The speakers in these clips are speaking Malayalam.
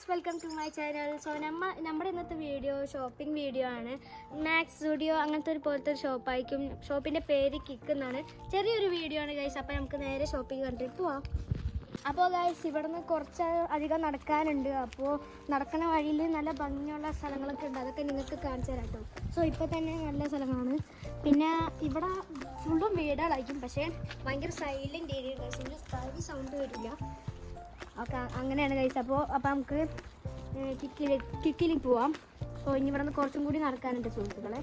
Guys, welcome to my channel. So നമ്മുടെ ഇന്നത്തെ വീഡിയോ ഷോപ്പിംഗ് വീഡിയോ ആണ്. മാക്സ് സ്റ്റുഡിയോ അങ്ങനത്തെ ഒരു പോലത്തെ ഒരു ഷോപ്പായിരിക്കും. ഷോപ്പിൻ്റെ പേര് കിക്ക് എന്നാണ്. ചെറിയൊരു വീഡിയോ ആണ് ഗൈസ്. അപ്പോൾ നമുക്ക് നേരെ ഷോപ്പിംഗ് കണ്ടിട്ട് പോവാം. അപ്പോൾ ഗൈസ്, ഇവിടെ നിന്ന് കുറച്ച് അധികം നടക്കാനുണ്ട്. അപ്പോൾ നടക്കുന്ന വഴിയിൽ നല്ല ഭംഗിയുള്ള സ്ഥലങ്ങളൊക്കെ ഉണ്ട്. അതൊക്കെ നിങ്ങൾക്ക് കാണിച്ചു തരാം കേട്ടോ. സോ ഇപ്പോൾ തന്നെ നല്ല സ്ഥലമാണ്. പിന്നെ ഇവിടെ ഫുള്ളും വീടുകളായിരിക്കും, പക്ഷേ ഭയങ്കര സൈലൻ്റ് ഏരിയ ഗൈസ്. ഇതിന് സ്ഥലം സൗണ്ട് വരില്ല. ഓക്കെ, അങ്ങനെയാണ് ഗൈസ്. അപ്പോൾ നമുക്ക് കിക്കിലേക്ക് പോവാം. അപ്പോൾ ഇനി ഇവിടെ നിന്ന് കുറച്ചും കൂടി നടക്കാനുണ്ട് സുഹൃത്തുക്കളെ.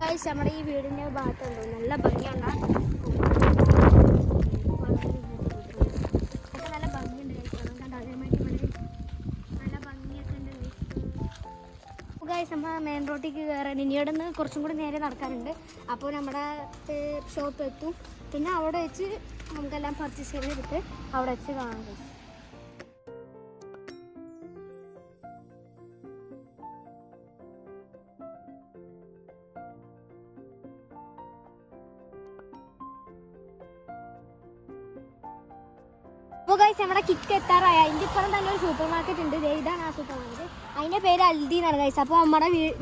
ഗൈസ്, നമ്മുടെ ഈ വീടിൻ്റെ ഭാഗത്തുണ്ടോ നല്ല ഭംഗിയുള്ള നല്ല ഭംഗിയുണ്ട് ഗൈസ്. കണ്ടോ, അതേമാതിരി ഇവിടെ നല്ല ഭംഗിയൊക്കെ ഉണ്ട് ഗൈസ്. ഗൈസ്, നമ്മൾ മെയിൻ റോഡിലേക്ക് കയറാൻ ഇനി ഇവിടെ നിന്ന് കുറച്ചും കൂടി നേരെ നടക്കാനുണ്ട്. അപ്പോൾ നമ്മുടെ ഷോപ്പ് എത്തും. പിന്നെ അവിടെ വെച്ച് നമുക്കെല്ലാം പർച്ചേസ് ചെയ്തെടുത്ത് അവിടെ വെച്ച് കാണാം ഗൈസ്. അപ്പോൾ ഗൈസ്, നമ്മുടെ കിക്ക് എത്താറായി. അതിൻ്റെ ഇപ്പുറം തന്നെ ഒരു സൂപ്പർ മാർക്കറ്റ് ഉണ്ട്. ഇതാണ് ആ സൂപ്പർ മാർക്കറ്റ്. അതിൻ്റെ പേര് അൽദി എന്നാണ് ഗൈസ്. അപ്പോൾ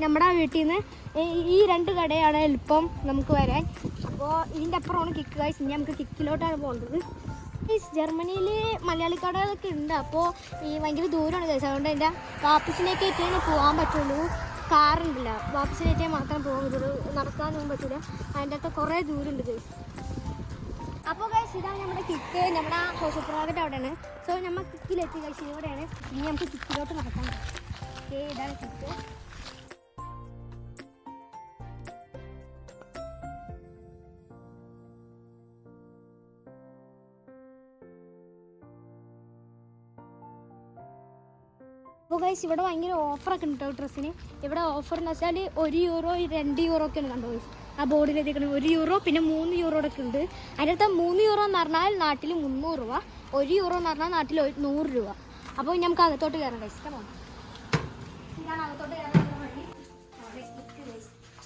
നമ്മുടെ വീട്ടിൽ നിന്ന് ഈ രണ്ട് കടയാണ് എളുപ്പം നമുക്ക് വരാൻ. അപ്പോൾ ഇതിൻ്റെ അപ്പുറമാണ് കിക്ക് ഗൈസ്. ഇനി നമുക്ക് കിക്കിലോട്ടാണ് പോകേണ്ടത്. ഗൈസ്, ജർമ്മനിയിൽ മലയാളി കടകളൊക്കെ ഉണ്ട്. അപ്പോൾ ഈ ഭയങ്കര ദൂരമാണ് ഗൈസ്. അതുകൊണ്ട് എൻ്റെ വാപ്പസിനേക്ക് ഏറ്റാണ് പോകാൻ പറ്റുള്ളൂ. കാറുണ്ടല്ല, വാപ്പസിനേറ്റേ മാത്രം പോകാൻ പറ്റുള്ളൂ. നടക്കാനൊന്നും പറ്റില്ല. അതിൻ്റെ അകത്ത് കുറേ ദൂരമുണ്ട് ഗൈസ്. അപ്പോൾ ഗൈസ്, ഇതാണ് നമ്മുടെ കിക്ക്. നമ്മുടെ സൂപ്പർ മാർക്കറ്റ് അവിടെയാണ്. സോ നമ്മൾ കിക്കിലെത്തി ഗൈസ്. ഇവിടെയാണ്. ഇനി നമുക്ക് കിക്കിലോട്ട് നടക്കാം. ഓക്കെ, ഇതാണ് കിക്ക്. അപ്പോൾ ഗൈസ്, ഇവിടെ ഭയങ്കര ഓഫറൊക്കെ ഉണ്ട് കേട്ടോ ഡ്രസ്സിന്. ഇവിടെ ഓഫർ എന്ന് വെച്ചാൽ €1 €2 ഒക്കെയാണ് കണ്ടോ ഗൈസ്. ആ ബോർഡിൽ എത്തിക്കണം €1 പിന്നെ €3 ഒക്കെ ഉണ്ട്. അതിനകത്ത് €3 എന്ന് പറഞ്ഞാൽ നാട്ടിൽ 300 രൂപ, €1 എന്ന് പറഞ്ഞാൽ നാട്ടിൽ 100 രൂപ. അപ്പോൾ നമുക്ക് അകത്തോട്ട് കയറാം ഗൈസ്. ഇതാണ് അകത്തോട്ട് കയറാനുള്ള വഴി.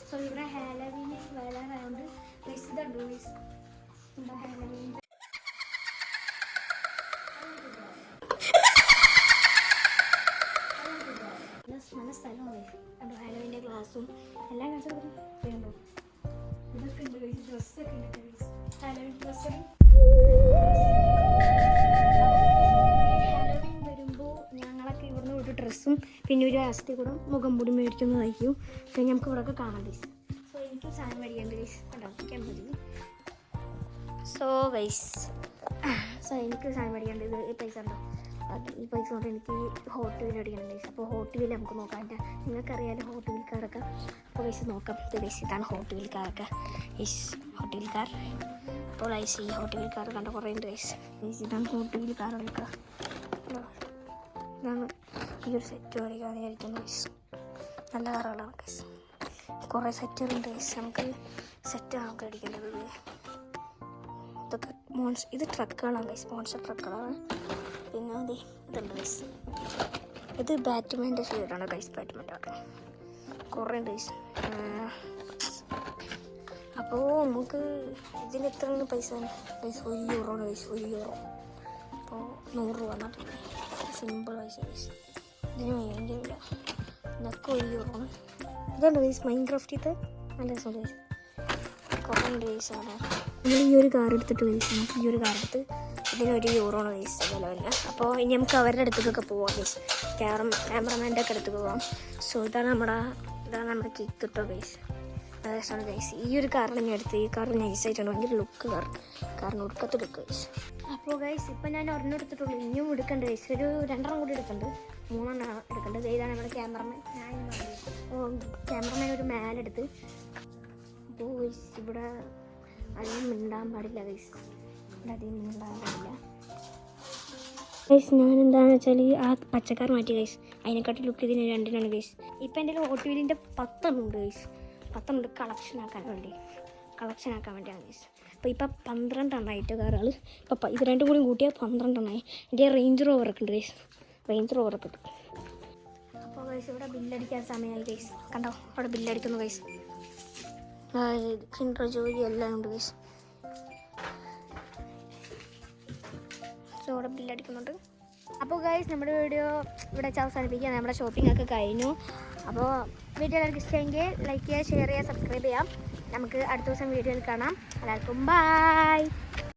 സോ ഇവിടെ ഹാലോവീന് വരാനായതുകൊണ്ട് ഗൈസ് ഇതുണ്ട് ഗൈസ്. ഹാലോവീൻ നല്ല സ്ഥലമാണ്. കണ്ടോ, ഹാലോവീൻ്റെ ഗ്ലാസും എല്ലാം കാണിച്ചോ. ഇതൊക്കെ ഉണ്ട് ഗൈസ്. ഡ്രസ്സൊക്കെ ഉണ്ട് ഗൈസ്. ഹാലോവീൻ ഡ്രസ്സും. ഹാലോവീൻ വരുമ്പോൾ ഞങ്ങളൊക്കെ ഇവിടുന്ന് ഒരു ഡ്രസ്സും പിന്നെ ഒരു ആസ്തി കൂടെ മുഖം മൂടി മേടിക്കുന്നതായിരിക്കും. സോ നമുക്ക് ഇവിടെ ഒക്കെ കാണാം ഗൈസ്. സോ എനിക്ക് സാധനം മേടിക്കേണ്ട ഗൈസ്. കണ്ടോ, മതി. സോ എനിക്ക് സാധനം മേടിക്കേണ്ടത് ഈ പൈസ ഉണ്ടോ. ഈ പൈസ കൊണ്ട് എനിക്ക് ഹോട്ട് വീൽ അടിക്കണം ഗൈസ്. അപ്പോൾ ഹോട്ട് വീൽ നമുക്ക് നോക്കാം. നിങ്ങൾക്കറിയാലോ ഹോട്ട് വീൽ കാറൊക്കെ. അപ്പോൾ ഗൈസ് നോക്കാം. ഗൈസ്, ഇതാണ് ഹോട്ട് വീൽ കാറൊക്കെ. Guys, hot wheel car. അപ്പോൾ ഗൈസ്, ഈ ഹോട്ട് വീൽ കാർ കണ്ട കുറേ ഉണ്ട് ഗൈസ്. ഗൈസ്, ഇതാണ് ഹോട്ട് വീൽ കാറൊക്കെ. ഇതാണ് ഈ ഒരു സെറ്റ് മേടിക്കാനായിരിക്കുന്നു ഗൈസ്. നല്ല കാറുകളാണ് ഗൈസ്. കുറേ സെറ്റുകളുണ്ട് ഗൈസ്. നമുക്ക് സെറ്റാണ് നമുക്ക് അടിക്കേണ്ടത്. ഇതൊക്കെ ഇത് ട്രക്കുകളാണ് ഗൈസ്. സ്പോൺസർ ട്രക്കുകളാണ്. പിന്നെ അതെ ഇതുണ്ട് ഗൈസ്. ഇത് ബാറ്റ്മാൻ്റെ ഷെയ്ഡാണ് ഗൈസ്. ബാറ്റ്മാൻ്റെ കുറേ ഉണ്ട് ഗൈസ്. അപ്പോൾ നമുക്ക് ഇതിന് എത്രയാണ് പൈസ ഗൈസ്? €1 ആണ് ഗൈസ്. €1. അപ്പോൾ 100 രൂപ എന്നാ സിമ്പിൾ പൈസ ഗൈസ്. ഇതിന് അതിൻ്റെ ഇല്ല. ഇതൊക്കെ €1 ആണ്. ഇതുണ്ട് ഗൈസ് മൈൻക്രാഫ്റ്റ്. നല്ല രസമുണ്ട് ഗൈസ്. കുറേ ഉണ്ട് ഗൈസ്. അവിടെ നമ്മൾ ഈ ഒരു കാർ എടുത്തിട്ട് ഗൈസ്, നമുക്ക് ഈ ഒരു കാർ എടുത്ത് ഇതിന് €1 ആണ് ഗൈസ് വില. അപ്പോൾ ഇനി നമുക്ക് അവരുടെ അടുത്തേക്കൊക്കെ പോവാം ഗൈസ്. ക്യാമറമാൻ്റെ ഒക്കെ അടുത്ത് പോവാം. സോ ഇതാണ് നമ്മുടെ കിക്ക് കിട്ടോ ഗൈസ്. നല്ല രസമാണ് ഗൈസ്. ഈ ഒരു കാറിൽ ഞാൻ എടുത്ത്. ഈ കാർ നൈസായിട്ടാണ്. ഭയങ്കര ലുക്ക് കാറിന് ഒടുക്കത്ത് ലുക്ക് ഗൈസ്. അപ്പോൾ ഗൈസ്, ഇപ്പം ഞാൻ ഒരെണ്ണം എടുത്തിട്ടുള്ളൂ. ഇനിയും എടുക്കണ്ട ഗൈസ്. ഒരു 2 കൂടി എടുക്കുന്നുണ്ട്. 3 എടുക്കേണ്ടത്. ഇതാണ് നമ്മുടെ ക്യാമറമാൻ. ക്യാമറമാൻ ഒരു മാലെടുത്ത്. അപ്പോൾ ഗൈസ്, ഇവിടെ അധികം മിണ്ടാൻ പാടില്ല ഗൈസ്. അധികം മിണ്ടാൻ പാടില്ല ഗൈസ്. ഞാൻ എന്താണെന്ന് വെച്ചാൽ ആ പച്ചക്കാർ മാറ്റി ഗൈസ്. അതിനെക്കാട്ടി ലുക്ക് ഇതിന് 2 ഗൈസ്. ഇപ്പം എൻ്റെ ഹോട്ട് വീലിൻ്റെ 10 ഉണ്ട് ഗൈസ്. 10 കളക്ഷൻ ആക്കാൻ വേണ്ടിയാണ് ഗൈസ്. അപ്പോൾ ഇപ്പം 12 ആയിട്ട് കാറുകൾ. ഇപ്പം ഇത് 2 കൂടി കൂട്ടിയാൽ 12 എൻ്റെ റേഞ്ച് റോവറൊക്കെ ഉണ്ട് ഗൈസ്. റേഞ്ച് റോവറൊക്കെ ഉണ്ട്. അപ്പോൾ ഗൈസ് ഇവിടെ ബില്ലടിക്കാൻ സമയമായി ഗൈസ്. കണ്ടോ അവിടെ ബില്ലടിക്കുന്നു ഗൈസ്. കിൻഡർ ജോലി എല്ലാം ഉണ്ട് ഗൈസ്. സോ ഇവിടെ ബില്ലടിക്കുന്നുണ്ട്. അപ്പോൾ ഗൈസ് നമ്മുടെ വീഡിയോ ഇവിടെ വെച്ച് അവസാനിപ്പിക്കുക. നമ്മുടെ ഷോപ്പിംഗ് ഒക്കെ കഴിഞ്ഞു. അപ്പോൾ വീഡിയോ എല്ലാവർക്കും ഇഷ്ടമെങ്കിൽ ലൈക്ക് ചെയ്യുക, ഷെയർ ചെയ്യുക, സബ്സ്ക്രൈബ് ചെയ്യാം. നമുക്ക് അടുത്ത ദിവസം വീഡിയോയിൽ കാണാം. എല്ലാവർക്കും ബൈ.